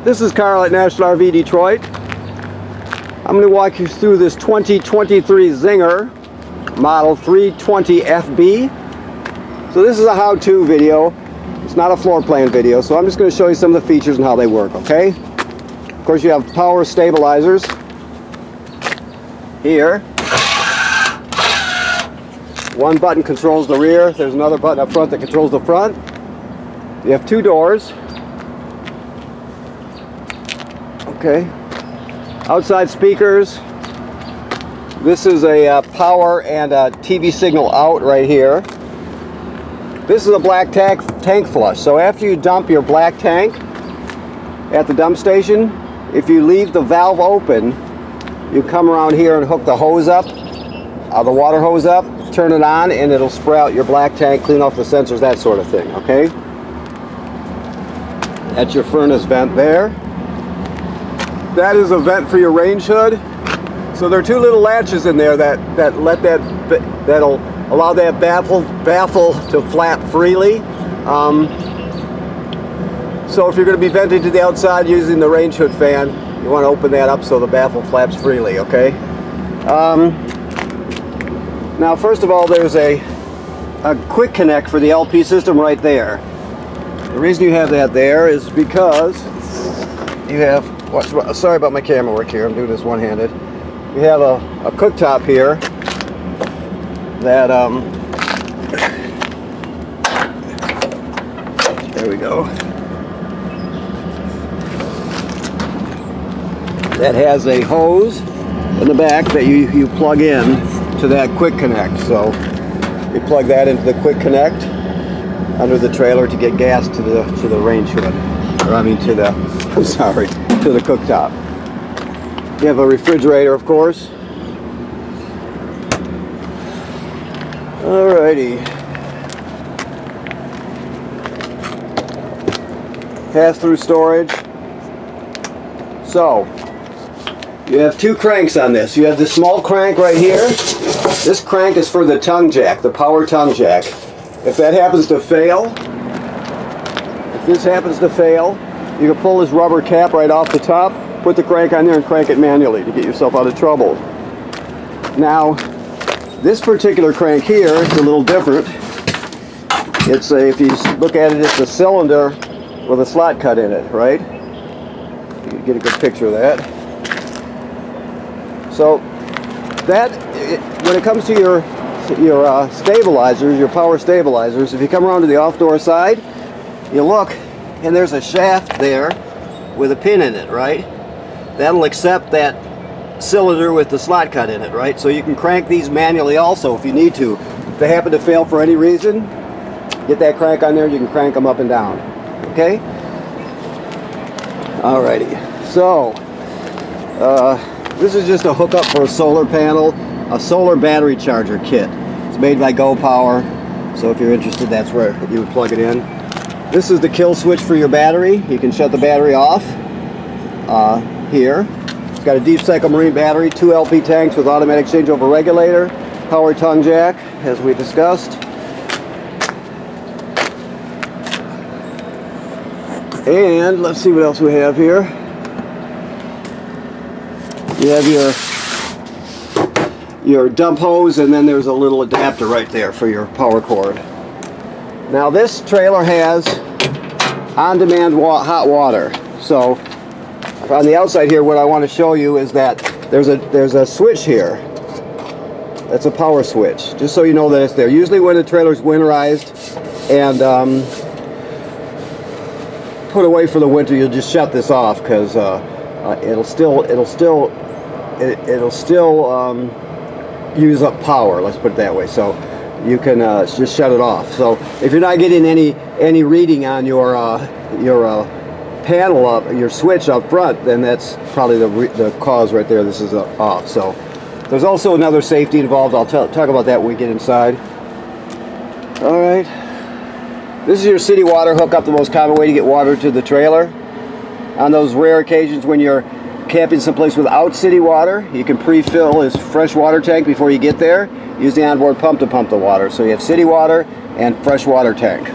This is Carl at National RV Detroit. I'm going to walk you through this 2023 Zinger model 320 FB. So this is a how-to video. It's not a floor plan video, so I'm just going to show you some of the features and how they work, okay? Of course, you have power stabilizers here. One button controls the rear. There's another button up front that controls the front. You have two doors. Okay. Outside speakers. This is a power and a TV signal out right here. This is a black tank flush. So after you dump your black tank at the dump station, if you leave the valve open, you come around here and hook the hose up, the water hose up, turn it on, and it'll spray out your black tank, clean off the sensors, that sort of thing, okay? That's your furnace vent there. That is a vent for your range hood. So there are two little latches in there that'll allow that baffle to flap freely. So if you're going to be venting to the outside using the range hood fan, you want to open that up so the baffle flaps freely, okay? Now first of all, there's a quick connect for the LP system right there. The reason you have that there is because you have, sorry about my camera work here, I'm doing this one-handed. You have a cooktop here that, there we go, that has a hose in the back that you plug in to that quick connect. So you plug that into the quick connect under the trailer to get gas to the range hood, or I mean to the cooktop. You have a refrigerator, of course. Alrighty. Pass-through storage. So you have two cranks on this. You have this small crank right here. This crank is for the tongue jack, the power tongue jack. If that happens to fail, you can pull this rubber cap right off the top, put the crank on there and crank it manually to get yourself out of trouble. Now, this particular crank here is a little different. It's if you look at it, it's a cylinder with a slot cut in it, right? You can get a good picture of that. So that, when it comes to your stabilizers, your power stabilizers, if you come around to the off-door side, you look, and there's a shaft there with a pin in it, right? That'll accept that cylinder with the slot cut in it, right? So you can crank these manually also if you need to. If they happen to fail for any reason, get that crank on there, you can crank them up and down, okay? Alrighty, so this is just a hookup for a solar panel, a solar battery charger kit. It's made by Go Power, so if you're interested, that's where you would plug it in. This is the kill switch for your battery. You can shut the battery off here. It's got a deep cycle marine battery, 2 LP tanks with automatic changeover regulator, power tongue jack, as we discussed. And let's see what else we have here. You have your dump hose, and then there's a little adapter right there for your power cord. Now this trailer has on-demand hot water. So on the outside here, what I want to show you is that there's a switch here. That's a power switch, just so you know that it's there. Usually when the trailer's winterized and put away for the winter, you'll just shut this off because it'll still use up power. Let's put it that way. So you can just shut it off. So if you're not getting any reading on your panel up, your switch up front, then that's probably the cause right there. This is off. So there's also another safety involved. I'll talk about that when we get inside. All right. This is your city water hookup, the most common way to get water to the trailer. On those rare occasions when you're camping someplace without city water, you can pre-fill his fresh water tank before you get there. Use the onboard pump to pump the water. So you have city water and fresh water tank.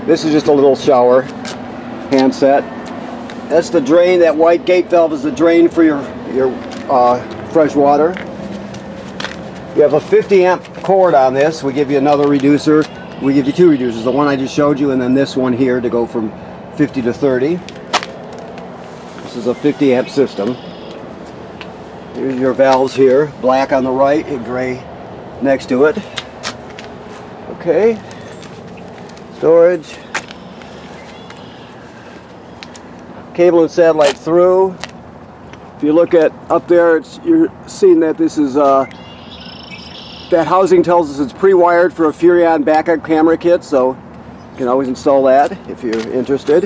This is just a little shower handset. That's the drain. That white gate valve is the drain for your fresh water. You have a 50 amp cord on this. We give you another reducer. We give you two reducers, the one I just showed you and then this one here to go from 50 to 30. This is a 50 amp system. Here's your valves here, black on the right and gray next to it. Okay, storage. Cable and satellite through. If you look at up there, you're seeing that this is that housing tells us it's pre-wired for a Furrion backup camera kit, so you can always install that if you're interested.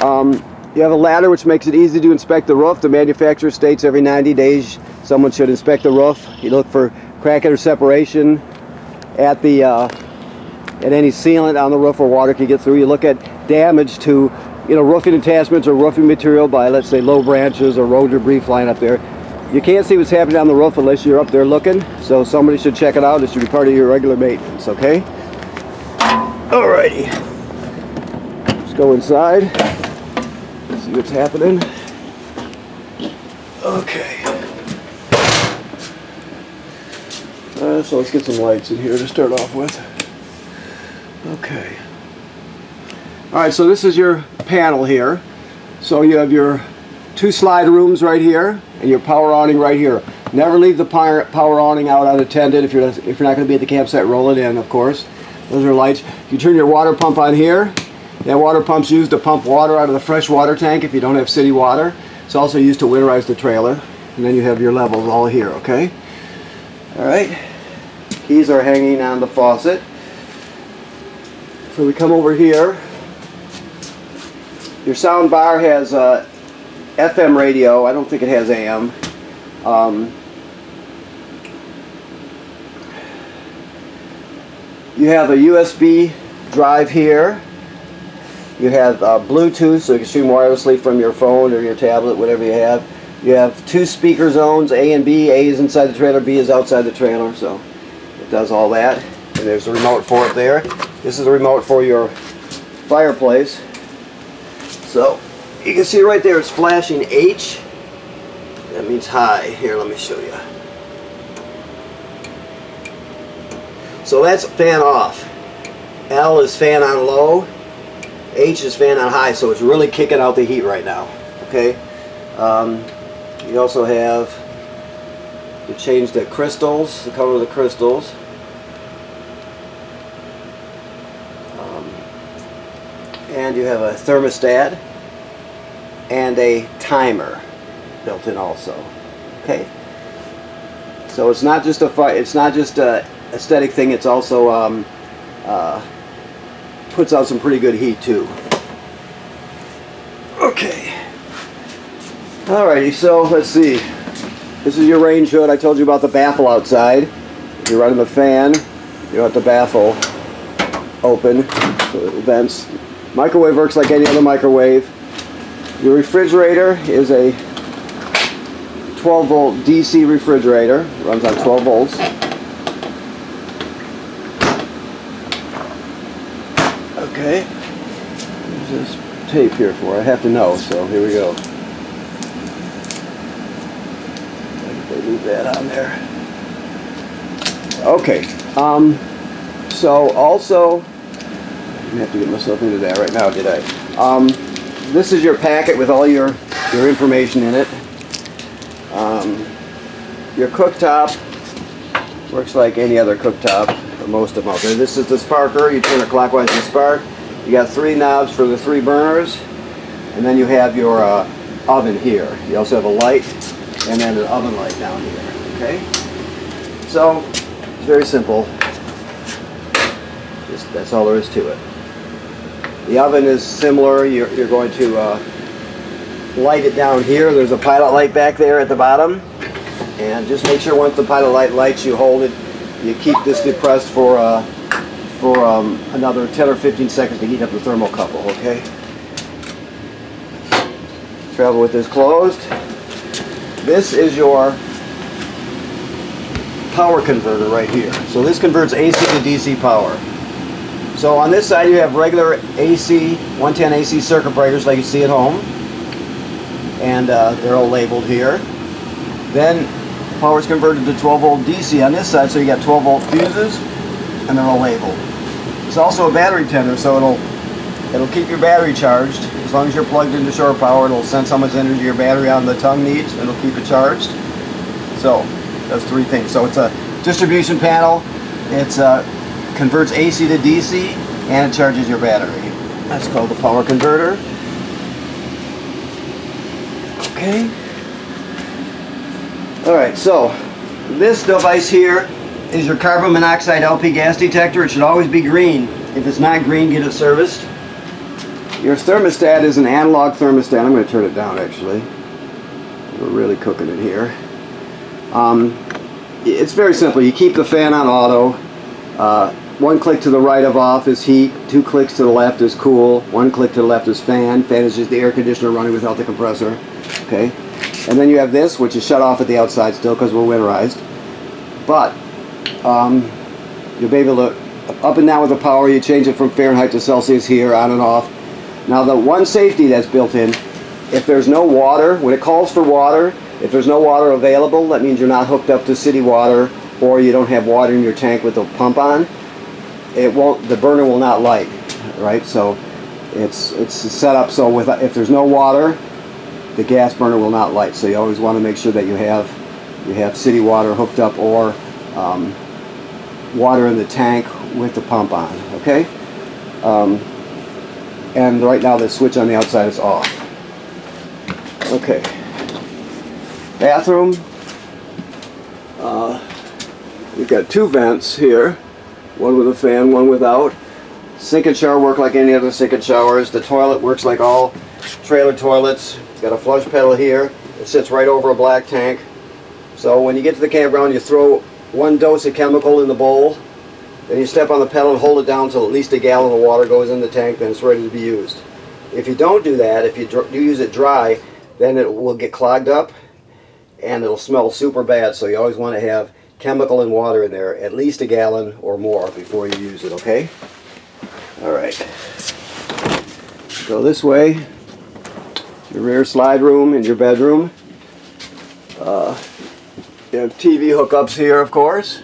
You have a ladder which makes it easy to inspect the roof. The manufacturer states every 90 days someone should inspect the roof. You look for crack or separation at any sealant on the roof where water can get through. You look at damage to roofing attachments or roofing material by, let's say, low branches or road debris flying up there. You can't see what's happening on the roof unless you're up there looking, so somebody should check it out. It should be part of your regular maintenance, okay? Alrighty. Let's go inside. See what's happening. Okay. So let's get some lights in here to start off with. Okay. Alright, so this is your panel here. So you have your two slide rooms right here and your power awning right here. Never leave the power awning out unattended if you're not going to be at the campsite. Roll it in, of course. Those are lights. You turn your water pump on here. That water pump's used to pump water out of the fresh water tank if you don't have city water. It's also used to winterize the trailer. And then you have your levels all here, okay? Alright. Keys are hanging on the faucet. So we come over here. Your sound bar has FM radio. I don't think it has AM. You have a USB drive here. You have Bluetooth, so you can stream wirelessly from your phone or your tablet, whatever you have. You have two speaker zones, A and B. A is inside the trailer, B is outside the trailer, so it does all that. And there's a remote for it there. This is a remote for your fireplace. So you can see right there it's flashing H. That means high. Here, let me show you. So that's fan off. L is fan on low. H is fan on high. So it's really kicking out the heat right now. Okay. You also have to change the crystals, the color of the crystals. And you have a thermostat and a timer built in also. Okay. So it's not just a aesthetic thing. It's also puts out some pretty good heat too. Okay. Alrighty. So let's see. This is your range hood. I told you about the baffle outside. If you're running the fan, you want the baffle open so it vents. Microwave works like any other microwave. Your refrigerator is a 12 volt DC refrigerator. It runs on 12 volts. Okay. There's this tape here for it. I have to know, so here we go. They leave that on there. Okay. So also, I have to get myself into that right now, did I? This is your packet with all your information in it. Your cooktop works like any other cooktop, or most of them out there. This is the sparker. You turn it clockwise to spark. You got 3 knobs for the 3 burners, and then you have your oven here. You also have a light, and then an oven light down here. Okay. So it's very simple. That's all there is to it. The oven is similar. You're going to light it down here. There's a pilot light back there at the bottom. And just make sure once the pilot light lights, you hold it. You keep this depressed for another 10 or 15 seconds to heat up the thermocouple, okay? Travel with this closed. This is your power converter right here. So this converts AC to DC power. So on this side you have regular AC, 110 AC circuit breakers like you see at home. and they're all labeled here. Then power is converted to 12 volt DC on this side, so you got 12 volt fuses, and they're all labeled. It's also a battery tender, so it'll keep your battery charged. As long as you're plugged into shore power, it'll sense how much energy your battery on the tongue needs, and it'll keep it charged. So that's three things. So it's a distribution panel. It's converts AC to DC, and it charges your battery. That's called the power converter. Okay. Alright, so this device here is your carbon monoxide LP gas detector. It should always be green. If it's not green, get it serviced. Your thermostat is an analog thermostat. I'm going to turn it down actually. We're really cooking it here. It's very simple. You keep the fan on auto. One click to the right of off is heat. 2 clicks to the left is cool. 1 click to the left is fan. Fan is just the air conditioner running without the compressor. Okay. And then you have this, which is shut off at the outside still because we're winterized. But you'll be able to up and down with the power. You change it from Fahrenheit to Celsius here, on and off. Now the one safety that's built in, if there's no water, when it calls for water, if there's no water available, that means you're not hooked up to city water, or you don't have water in your tank with the pump on. The burner will not light, right? So it's set up so if there's no water, the gas burner will not light. So you always want to make sure that you have city water hooked up, or water in the tank with the pump on. Okay. And right now the switch on the outside is off. Okay. Bathroom. We've got 2 vents here. One with a fan, one without. Sink and shower work like any other sink and showers. The toilet works like all trailer toilets. It's got a flush pedal here. It sits right over a black tank. So when you get to the campground, you throw 1 dose of chemical in the bowl. Then you step on the pedal and hold it down until at least 1 gallon of water goes in the tank. Then it's ready to be used. If you don't do that, if you use it dry, then it will get clogged up and it'll smell super bad. So you always want to have chemical and water in there, at least 1 gallon or more before you use it, okay? Alright. Go this way. Your rear slide room in your bedroom. You have TV hookups here, of course.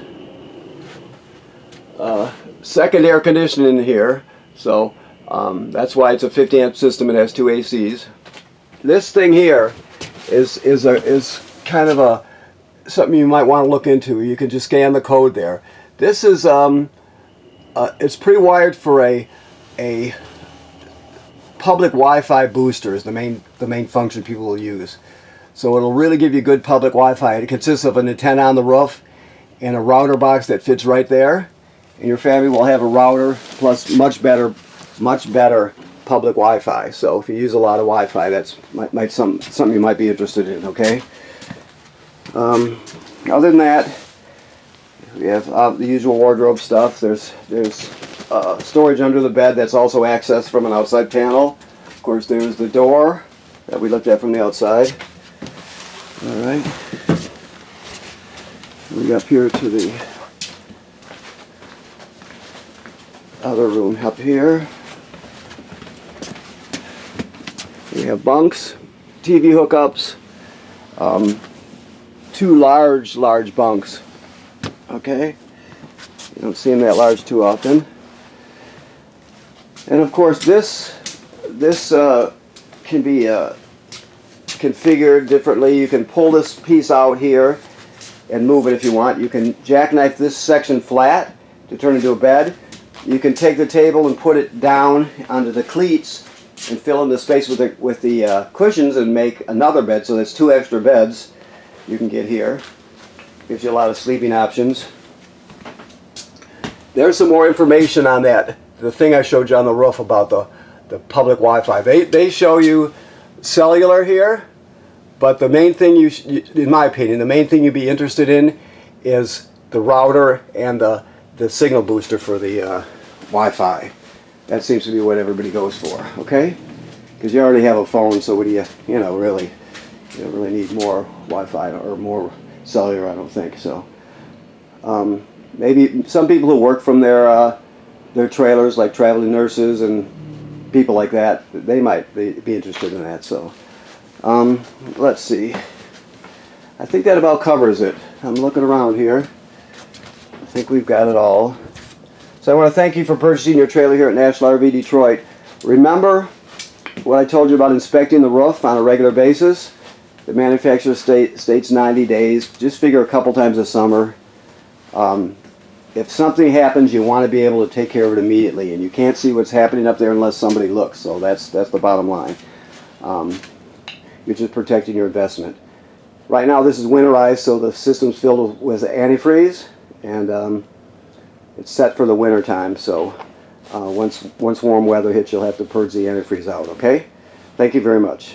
Second air conditioning in here, so that's why it's a 50 amp system. It has 2 ACs. This thing here is kind of something you might want to look into. You can just scan the code there. This is it's pre-wired for a public Wi-Fi booster is the main function people will use. So it'll really give you good public Wi-Fi. It consists of an antenna on the roof and a router box that fits right there. And your family will have a router plus much better public Wi-Fi. So if you use a lot of Wi-Fi, that's something you might be interested in. Okay. Other than that, we have the usual wardrobe stuff. There's storage under the bed that's also accessed from an outside panel. Of course, there's the door that we looked at from the outside. All right. We got up here to the other room up here. We have bunks, TV hookups, 2 large bunks. Okay, you don't see them that large too often. And of course, this can be configured differently. You can pull this piece out here and move it if you want. You can jackknife this section flat to turn into a bed. You can take the table and put it down onto the cleats and fill in the space with the cushions and make another bed. So there's 2 extra beds you can get here. Gives you a lot of sleeping options. There's some more information on that. The thing I showed you on the roof about the public Wi-Fi. They show you cellular here, but the main thing in my opinion, the main thing you'd be interested in is the router and the signal booster for the Wi-Fi. That seems to be what everybody goes for, okay? Because you already have a phone, so what do you don't really need more Wi-Fi or more cellular, I don't think. So maybe some people who work from their trailers, like traveling nurses and people like that, they might be interested in that. So Let's see. I think that about covers it. I'm looking around here. I think we've got it all. So I want to thank you for purchasing your trailer here at National RV Detroit. Remember what I told you about inspecting the roof on a regular basis? The manufacturer states 90 days. Just figure a couple times a summer. If something happens, you want to be able to take care of it immediately, and you can't see what's happening up there unless somebody looks. So that's the bottom line. You're just protecting your investment. Right now this is winterized, so the system's filled with antifreeze, and it's set for the winter time. So once warm weather hits, you'll have to purge the antifreeze out. Okay? Thank you very much.